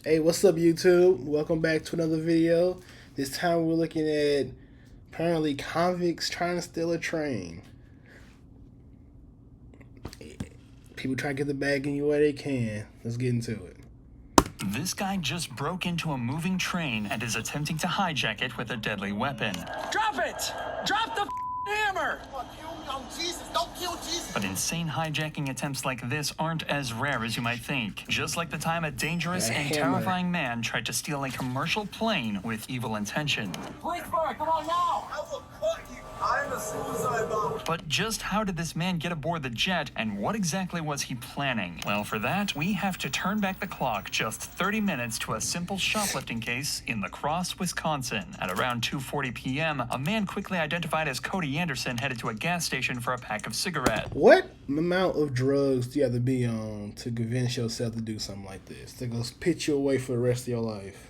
Hey, what's up, YouTube? Welcome back to another video. This time we're looking at apparently convicts trying to steal a train. People try to get the bag any way they can. Let's get into it. This guy just broke into a moving train and is attempting to hijack it with a deadly weapon. Drop it! Drop the hammer! Don't kill Jesus. But insane hijacking attempts like this aren't as rare as you might think. Just like the time a dangerous A and hammer. terrifying man tried to steal a commercial plane with evil intention. Police bar, come on now! I will cut you. I'm a suicide bomber. But just how did this man get aboard the jet, and what exactly was he planning? Well, for that, we have to turn back the clock just 30 minutes to a simple shoplifting case in La Crosse, Wisconsin. At around 2:40 p.m., a man quickly identified as Cody Anderson headed to a gas station for a pack of cigarettes. What amount of drugs do you have to be on to convince yourself to do something like this? To go pitch you away for the rest of your life?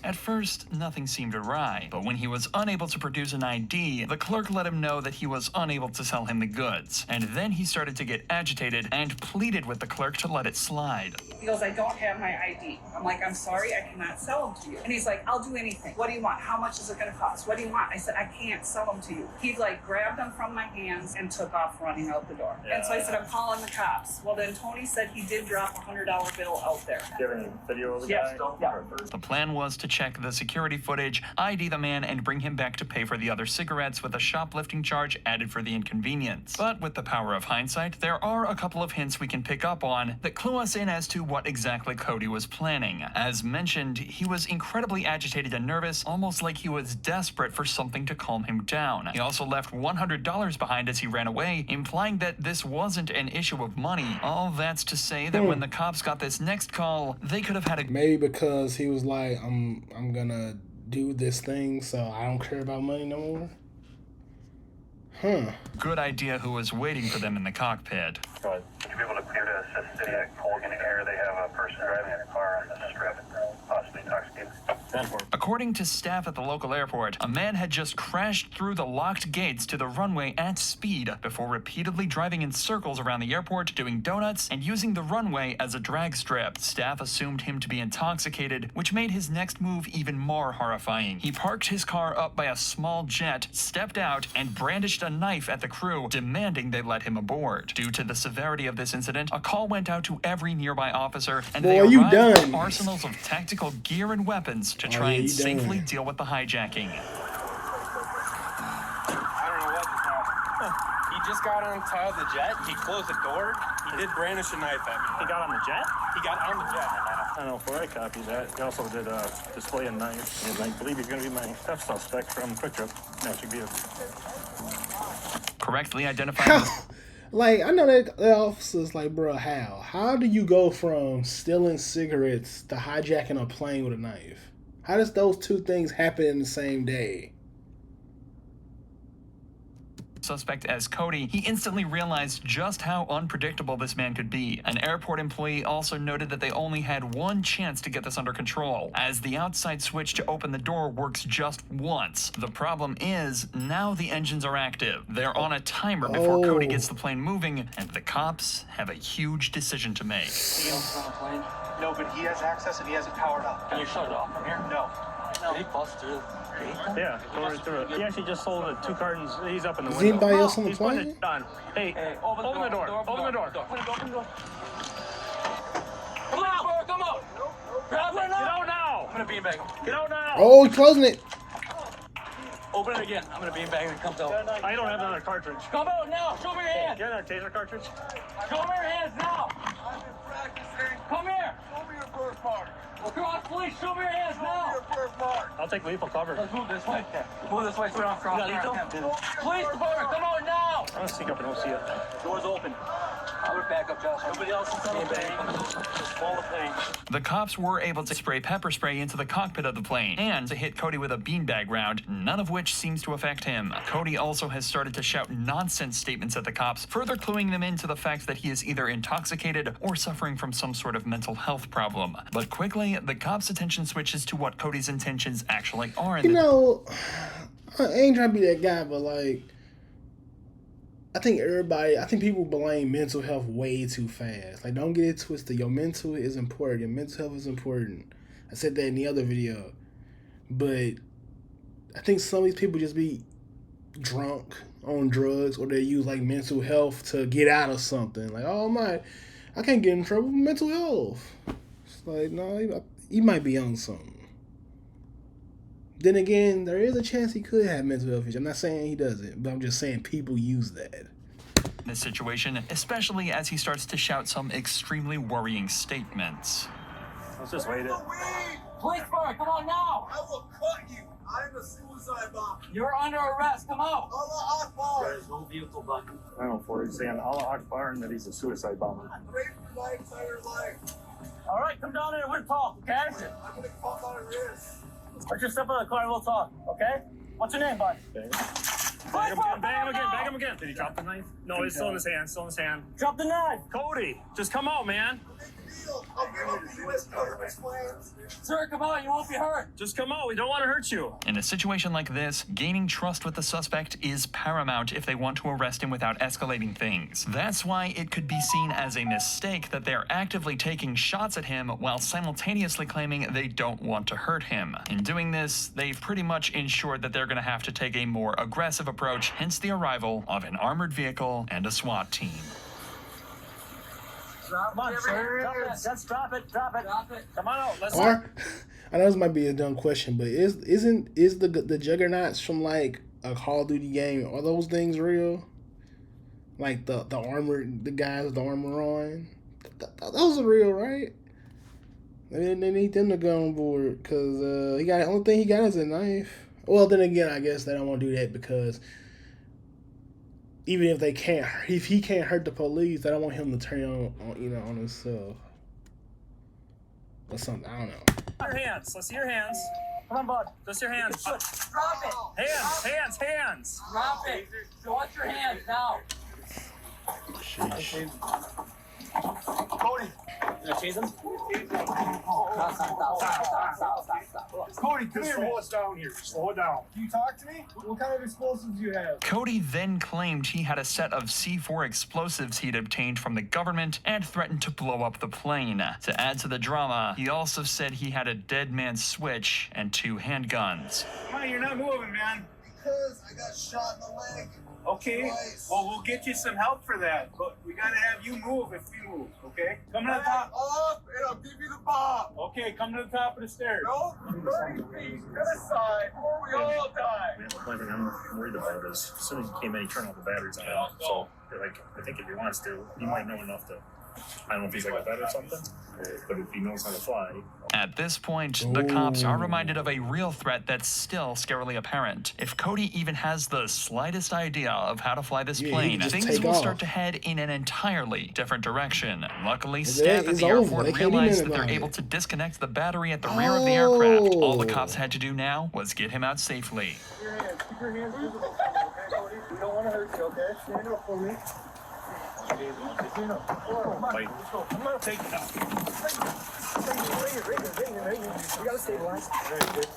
At first, nothing seemed awry, but when he was unable to produce an ID, the clerk let him know that he was unable to sell him the goods. And then he started to get agitated and pleaded with the clerk to let it slide. He goes, I don't have my ID. I'm like, I'm sorry, I cannot sell them to you. And he's like, I'll do anything. What do you want? How much is it going to cost? What do you want? I said, I can't sell them to you. He like grabbed them from my hands and took off running out the door. And so I said, I'm calling the cops. Well, then Tony said he did drop a $100 bill out there. Do you have any video of the Yes. guy? Yeah. The plan was to check the security footage, ID the man, and bring him back to pay for the other cigarettes with a shoplifting charge added for the inconvenience. But with the power of hindsight, there are a couple of hints we can pick up on that clue us in as to what exactly Cody was planning. As mentioned, he was incredibly agitated and nervous, almost like he was desperate for something to calm him down. He also left $100 behind as he ran away, implying that this wasn't an issue of money. All that's to say that when the cops got this next call, they could have had a Maybe because he was like, I'm gonna do this thing, so I don't care about money no more. Huh. good idea who was waiting for them in the cockpit. Go ahead. Would you be able to clear to assist City at Colgan Air? They have a person driving in a car on the strip, possibly intoxicated. 10-4. According to staff at the local airport, a man had just crashed through the locked gates to the runway at speed before repeatedly driving in circles around the airport, doing donuts, and using the runway as a drag strip. Staff assumed him to be intoxicated, which made his next move even more horrifying. He parked his car up by a small jet, stepped out, and brandished a knife at the crew, demanding they let him aboard. Due to the severity of this incident, a call went out to every nearby officer, and they Boy, you arrived done. with arsenals of tactical gear and weapons to try yeah, and you safely done. deal with the hijacking. I don't know what just happened. He just got on top of the jet. He closed the door. He did brandish a knife at me. He got on the jet? He got on the jet. I don't know if I copied that. He also did display a knife. And I believe he's going to be my theft suspect from Quick Trip. Magic Vehicle. Correctly identified Like, I know that the officer's like, bro, how do you go from stealing cigarettes to hijacking a plane with a knife? How does those two things happen in the same day? suspect as Cody, he instantly realized just how unpredictable this man could be. An airport employee also noted that they only had one chance to get this under control, as the outside switch to open the door works just once. The problem is, now the engines are active. They're on a timer before Cody gets the plane moving, and the cops have a huge decision to make. He else on the plane? No, but he has access and he has it powered up. Can you shut it off from here? No. Did he bust through the gate? Yeah, going right through it. He actually just sold 2 cartons. He's up in the Is window. anybody else on the He's putting plane? it on. Hey, open the door. Open the door. Open the door. Come out! Come out! Grab it Get out now! I'm gonna beanbag him. Get out now! Oh, he's closing it. Open it again. I'm gonna beanbag him and comes out. I don't have another cartridge. Come out now! Show me your hands! Get another taser cartridge. Show me your hands now! I've been practicing. Come here! Show me your birthmark. Cross, please! Show me your hands Show me now! your birthmark. I'll take lethal cover. Let's move this way. Move this way so we don't cross. You got lethal? Police department, come out now! I'm gonna sneak up and don't see it. Doors open. I would back up, Josh. Nobody else is on the plane. Just follow the plane. The cops were able to spray pepper spray into the cockpit of the plane and to hit Cody with a beanbag round, none of which seems to affect him. Cody also has started to shout nonsense statements at the cops, further cluing them into the fact that he is either intoxicated or suffering from some sort of mental health problem. But quickly, the cops' attention switches to what Cody's intentions actually are. You know, I ain't trying to be that guy, but like, I think people blame mental health way too fast. Like, don't get it twisted. Your mental is important. Your mental health is important. I said that in the other video. But I think some of these people just be drunk on drugs, or they use like mental health to get out of something. Like, oh my, I can't get in trouble with mental health. It's like, no, he might be on something. Then again, there is a chance he could have mental health issues. I'm not saying he doesn't, but I'm just saying people use that. This situation, especially as he starts to shout some extremely worrying statements. Let's just wait it. Police car, come on now. I will cut you. I'm a suicide bomber. You're under arrest. Come out. Allah Akbar. There's no vehicle button. I don't know for he's saying Allah Akbar and that he's a suicide bomber. I'm waiting for my entire life. All right, come down here and we'll talk, okay? I'm gonna cut my wrist. Put your step in the car and we'll talk, okay? What's your name, bud? Bang him again. Did he drop the knife? No, he's still in his hand. Drop the knife. Cody, just come out, man. I'll give up the U.S. government's plans. Sir, come on, you won't be hurt. Just come out. We don't want to hurt you. In a situation like this, gaining trust with the suspect is paramount if they want to arrest him without escalating things. That's why it could be seen as a mistake that they're actively taking shots at him while simultaneously claiming they don't want to hurt him. In doing this, they've pretty much ensured that they're going to have to take a more aggressive approach, hence the arrival of an armored vehicle and a SWAT team. Come on, sir. Drop it. Come on out. Let's Or, I know this might be a dumb question, but is the juggernauts from like a Call of Duty game, are those things real? Like the guys with the armor on, those are real, right? They need them to go on board because the only thing he got is a knife. Well, then again, I guess they don't want to do that because even if he can't hurt the police, they don't want him to turn on himself or something. I don't know. your hands. Let's see your hands. Come on, bud. Just your hands. Drop it. Hands. Drop it. Watch your hands now. Cody. Chase him. Cody, come here. Slow us down here. Slow it down. Can you talk to me? What kind of explosives do you have? Cody then claimed he had a set of C4 explosives he'd obtained from the government and threatened to blow up the plane. To add to the drama, he also said he had a dead man's switch and 2 handguns. Come on, you're not moving, man. Because I got shot in the leg. Okay, Twice. well, we'll get you some help for that, but we gotta have you move if we move, okay? Come to the Back top. up, and I'll give you the bomb. Okay, come to the top of the stairs. No, 30 feet to the side, or we all die. Man, the only thing I'm worried about is as soon as he came in, he turned all the batteries on. So, like, I think if he wants to, he might know enough to. I don't know if he's like a vet or something, but if he knows how to fly. At this point, the cops are reminded of a real threat that's still scarily apparent. If Cody even has the slightest idea of how to fly this Yeah, he plane, can just things take will off. start to head in an entirely different direction. Luckily, It staff at is the over. airport They can't do realized nothing that they're about able it. to disconnect the battery at the rear of the aircraft. All the Oh. cops had to do now was get him out safely. Keep your hands visible, okay, Cody? We don't want to hurt you, okay? Stand up for me. Come on, Fight. let's go. I'm gonna take it out. We gotta stabilize. Very good.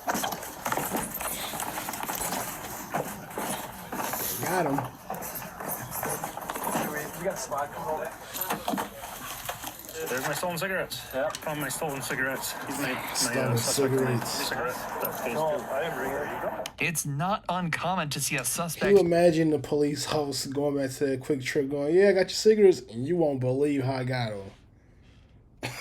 Got him. We got a spot. Come on. There's my stolen cigarettes. Yeah. Found my stolen cigarettes. He's my Stolen suspect. cigarettes. Cigarettes. That pays No, too. I didn't bring it. It's not uncommon to see a Can suspect you imagine the police officer going back to that quick trip going, yeah, I got your cigarettes, and you won't believe how I got them.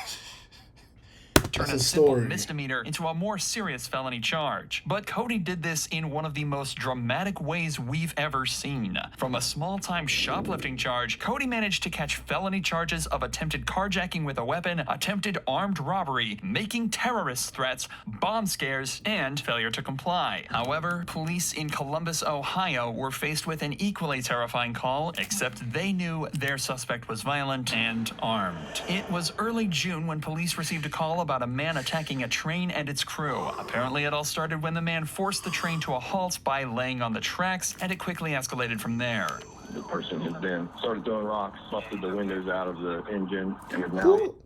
turn That's a a simple story. misdemeanor into a more serious felony charge. But Cody did this in one of the most dramatic ways we've ever seen. From a small-time shoplifting charge, Cody managed to catch felony charges of attempted carjacking with a weapon, attempted armed robbery, making terrorist threats, bomb scares, and failure to comply. However, police in Columbus, Ohio were faced with an equally terrifying call, except they knew their suspect was violent and armed. It was early June when police received a call about a man attacking a train and its crew. Apparently, it all started when the man forced the train to a halt by laying on the tracks, and it quickly escalated from there. The person has then started throwing rocks, busted the windows out of the engine, and is now. Who?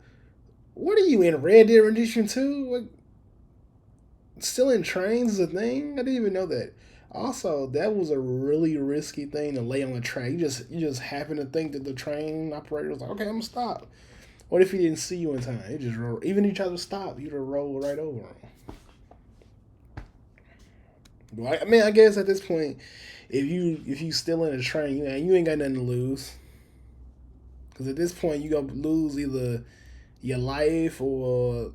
What are you in Red Dead Redemption 2? What? Stealing trains is a thing? I didn't even know that. Also, that was a really risky thing to lay on the track. You just happen to think that the train operator was like, okay, I'm gonna stop. What if he didn't see you in time? He just rolled. Even if you tried to stop, you'd have rolled right over him. Well, I mean, I guess at this point, if you still in a train, you ain't got nothing to lose. Because at this point, you gonna lose either your life or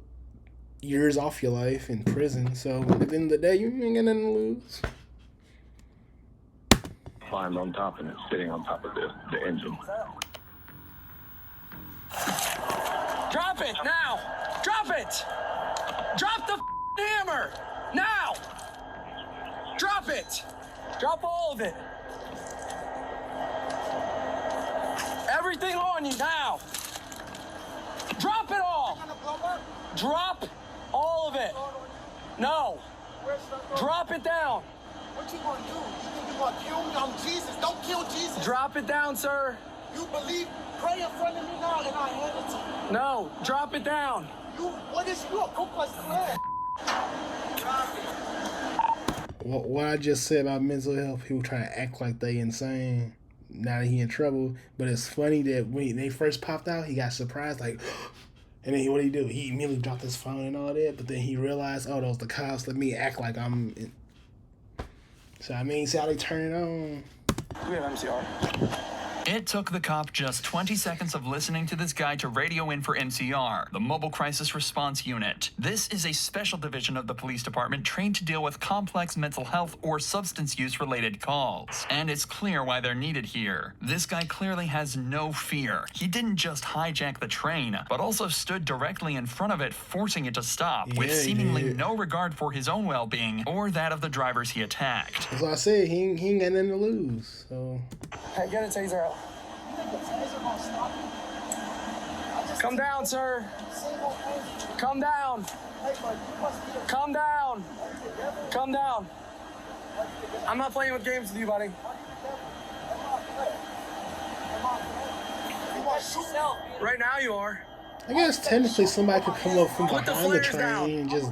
years off your life in prison. So at the end of the day, you ain't got nothing to lose. Climbed on top and it's sitting on top of the engine. Drop it now! Drop it! Drop the hammer! Now! Drop it! Drop all of it! Everything on you now! Drop it all! Drop all of it! No! Drop it down! What you gonna do? You think you gonna kill me? I'm Jesus. Don't kill Jesus. Drop it down, sir! You believe? Pray in front of me now and I hand it to you. No! Drop it down! What is you? A Ku Klux Klan? What I just said about mental health, people try to act like they insane now that he in trouble. But it's funny that when they first popped out, he got surprised, like, and then what did he do? He immediately dropped his phone and all that. But then he realized, oh, those the cops. Let me act like I'm. So I mean, see how they turn it on. We have MCR. It took the cop just 20 seconds of listening to this guy to radio in for MCR, the Mobile Crisis Response Unit. This is a special division of the police department trained to deal with complex mental health or substance use related calls. And it's clear why they're needed here. This guy clearly has no fear. He didn't just hijack the train, but also stood directly in front of it, forcing it to stop, with seemingly no regard for his own well-being or that of the drivers he attacked. That's what I said. He ain't got nothing to lose. So. Hey, get a taser out. Come down, sir. Come down. Calm down. Calm down. I'm not playing with games with you, buddy. Right now you are. I guess technically somebody could come up from behind the train and just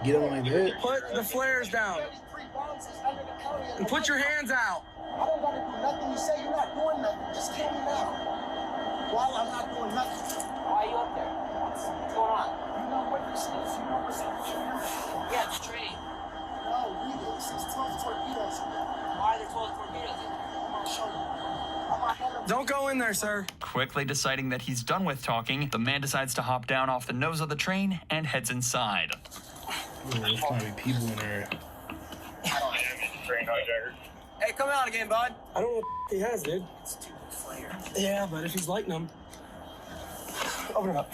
get him like that. Put the flares down. And put your hands out. I don't gotta do nothing. You say you're not doing nothing. Just kill me now. While I'm not doing nothing. Why are you up there? What's going on? You know what this is. You know what's up. Yeah, it's train. No, read it. It says 12 torpedoes in there. Why are there 12 torpedoes in there? I'm gonna show you. Don't go in there, sir. Quickly deciding that he's done with talking, the man decides to hop down off the nose of the train and heads inside. Oh, there's probably people in there. Train hijacker. Hey, come out again, bud. I don't know what he has, dude. It's too flare. Yeah, but if he's lighting them. Open it up.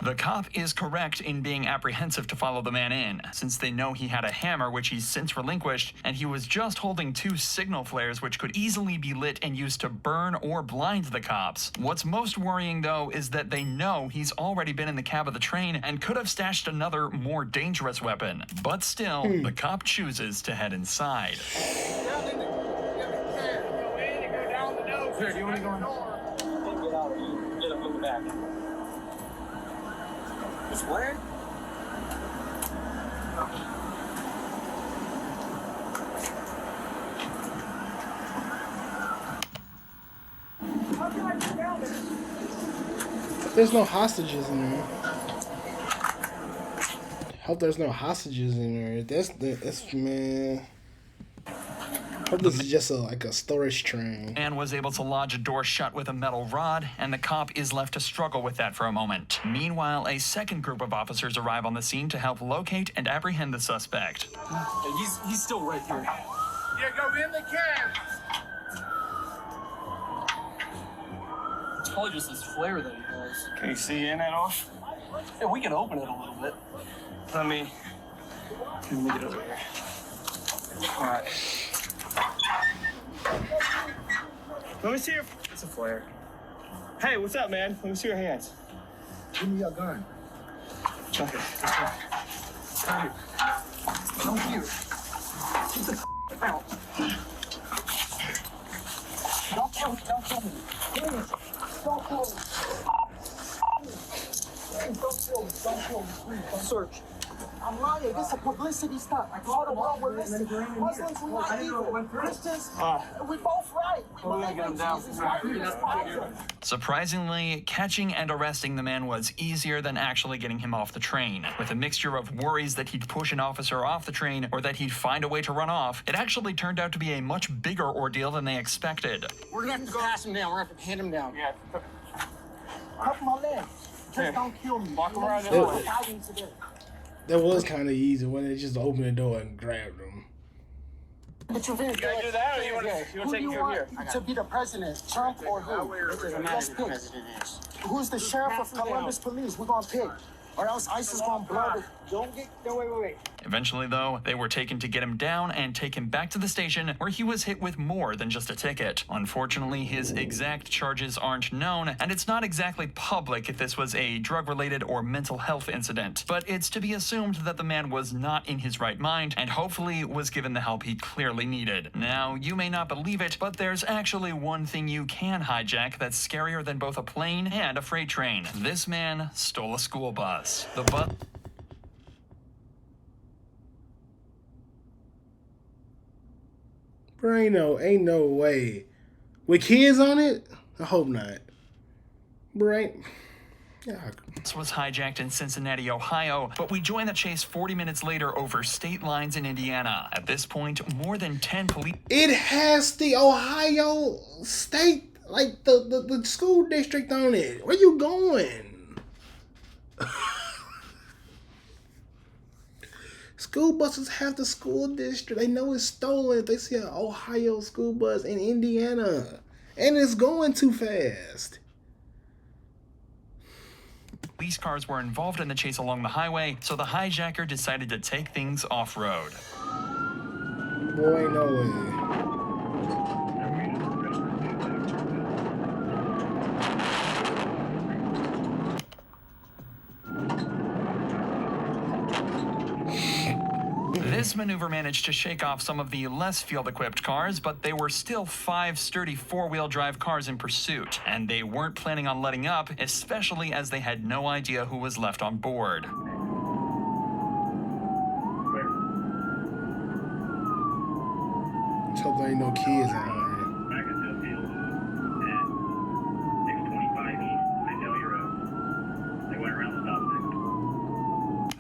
The cop is correct in being apprehensive to follow the man in, since they know he had a hammer which he's since relinquished, and he was just holding 2 signal flares which could easily be lit and used to burn or blind the cops. What's most worrying, though, is that they know he's already been in the cab of the train and could have stashed another, more dangerous weapon. But still, the cop chooses to head inside. Here, do you want to go in? Get out of here. Get up in the back. It's flared? There's no hostages in there. Hope there's no hostages in there. That's man. Hope this is just like a storage train. And was able to lodge a door shut with a metal rod, and the cop is left to struggle with that for a moment. Meanwhile, a second group of officers arrive on the scene to help locate and apprehend the suspect. He's still right here. Yeah, go in the cab. It's probably just this flare that he has. Can you see in at all? Yeah, we can open it a little bit. Let me get over here. All right. Let me see your. It's a flare. Hey, what's up, man? Let me see your hands. Give me your gun. Okay. Come here. Get the out. Don't kill me. Please. Don't kill me. search. I'm lying. This is a publicity stunt. I told the world we're listening. Muslims, we're not evil. Christians, we both right. We believe in Jesus. Why do you despise him? Surprisingly, catching and arresting the man was easier than actually getting him off the train. With a mixture of worries that he'd push an officer off the train or that he'd find a way to run off, it actually turned out to be a much bigger ordeal than they expected. We're gonna have to pass him down. We're gonna have to hand him down. Yeah. Cuff my legs. Just don't kill me. Walk around the the today. That was kind of easy when they just opened the door and grabbed him. But you're very You gotta do that, or you want to Who take do you him here? want to be the president? Trump or who? Let's pick. Who's the sheriff of Columbus Police? We're gonna pick. Or else ICE is gonna blow it. Wait. Eventually, though, they were taken to get him down and take him back to the station where he was hit with more than just a ticket. Unfortunately, his exact charges aren't known, and it's not exactly public if this was a drug-related or mental health incident. But it's to be assumed that the man was not in his right mind and hopefully was given the help he clearly needed. Now, you may not believe it, but there's actually one thing you can hijack that's scarier than both a plane and a freight train. This man stole a school bus. The bus... Bro, ain't no way. With kids on it? I hope not. Bro, yeah. This was hijacked in Cincinnati, Ohio, but we joined the chase 40 minutes later over state lines in Indiana. At this point, more than 10 police... It has the Ohio state, like the school district on it. Where you going? School buses have the school district. They know it's stolen if they see an Ohio school bus in Indiana. And it's going too fast. Police cars were involved in the chase along the highway, so the hijacker decided to take things off-road. Boy, ain't no way. This maneuver managed to shake off some of the less field-equipped cars, but they were still 5 sturdy four-wheel drive cars in pursuit, and they weren't planning on letting up, especially as they had no idea who was left on board. Let's hope there ain't no kids out here. Back into the field at 625 East. I know they went around the stop sign.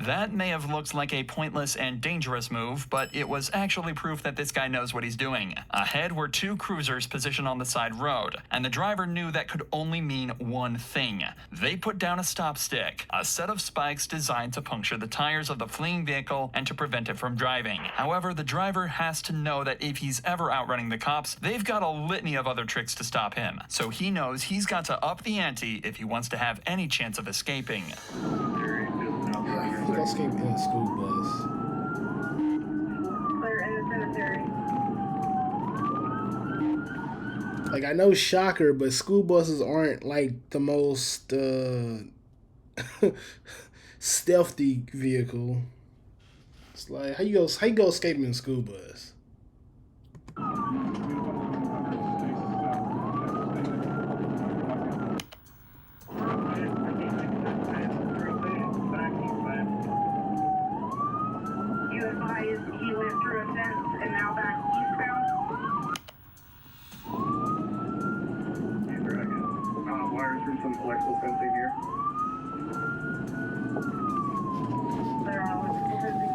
That may have looked like a pointless and dangerous move, but it was actually proof that this guy knows what he's doing. Ahead were 2 cruisers positioned on the side road, and the driver knew that could only mean one thing. They put down a stop stick, a set of spikes designed to puncture the tires of the fleeing vehicle and to prevent it from driving. However, the driver has to know that if he's ever outrunning the cops, they've got a litany of other tricks to stop him. So he knows he's got to up the ante if he wants to have any chance of escaping. Let's escape in a school bus. Clear in the cemetery. Like, I know shocker, but school buses aren't like the most stealthy vehicle. It's like how you go escaping in a school bus? He went through a fence and now back eastbound. Wires through some electrical fencing here. They're on electrical fencing.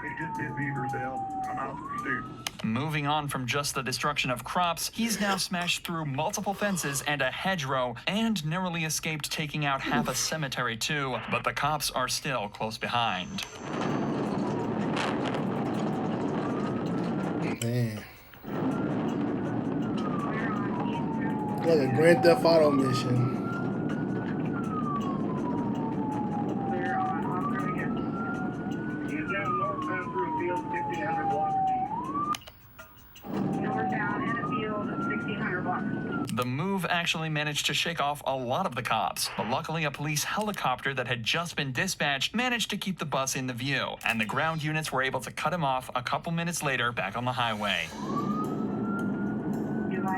He just did Beaversdale. I'm out to pursuit. Moving on from just the destruction of crops, he's now smashed through multiple fences and a hedgerow and narrowly escaped taking out half a cemetery too, but the cops are still close behind. Man. Like a Grand Theft Auto mission. They're on Oscar again. He's down northbound through a field 1,500 blocks deep. Northbound in a field, 1,600 blocks. The move actually managed to shake off a lot of the cops, but luckily a police helicopter that had just been dispatched managed to keep the bus in the view, and the ground units were able to cut him off a couple minutes later back on the highway. He's on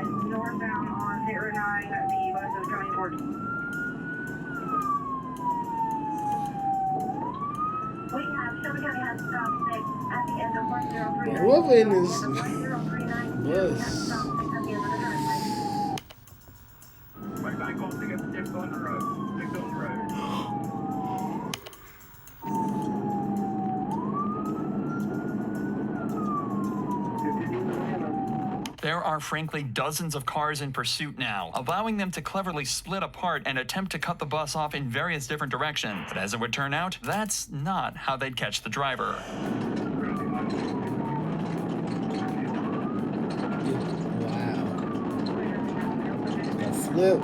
But whoever in this bus. Right back on to get on the road. Get on the road. There are frankly dozens of cars in pursuit now, allowing them to cleverly split apart and attempt to cut the bus off in various different directions. But as it would turn out, that's not how they'd catch the driver. Wow. A flip.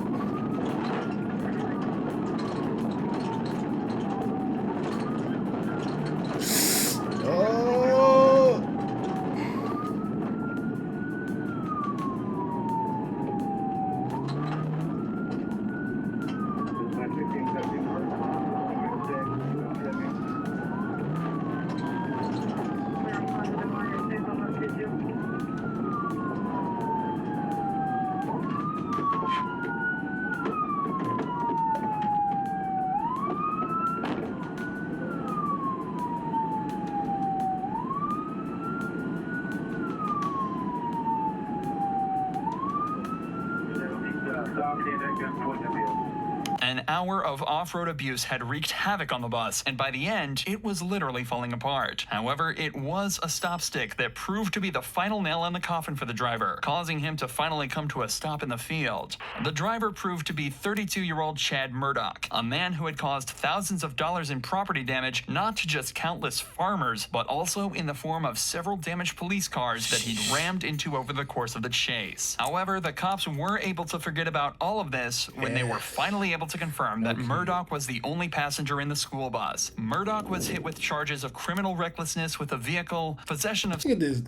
An hour of off-road abuse had wreaked havoc on the bus, and by the end, it was literally falling apart. However, it was a stop stick that proved to be the final nail in the coffin for the driver, causing him to finally come to a stop in the field. The driver proved to be 32-year-old Chad Murdoch, a man who had caused thousands of dollars in property damage, not to just countless farmers, but also in the form of several damaged police cars that he'd rammed into over the course of the chase. However, the cops were able to forget about all of this when they were finally able to confirm that Murdoch was the only passenger in the school bus. Murdoch was hit with charges of criminal recklessness with a vehicle, possession of Look at this.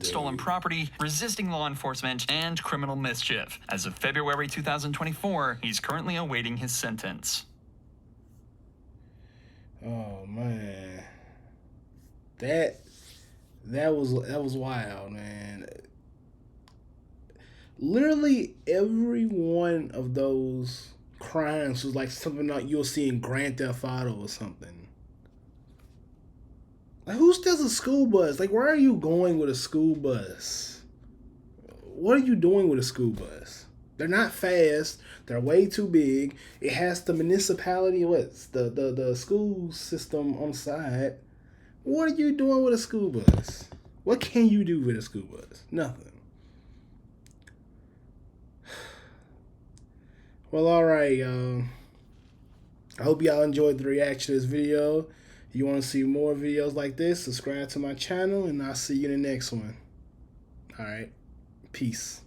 stolen property, resisting law enforcement, and criminal mischief. As of February 2024, he's currently awaiting his sentence. Oh man, that was wild, man. Literally every one of those crimes was like something that you'll see in Grand Theft Auto or something. Like, who steals a school bus? Like, where are you going with a school bus? What are you doing with a school bus? They're not fast. They're way too big. It has the municipality, what's the school system on the side. What are you doing with a school bus? What can you do with a school bus? Nothing. Well, alright, y'all. I hope y'all enjoyed the reaction to this video. If you want to see more videos like this, subscribe to my channel, and I'll see you in the next one. Alright, peace.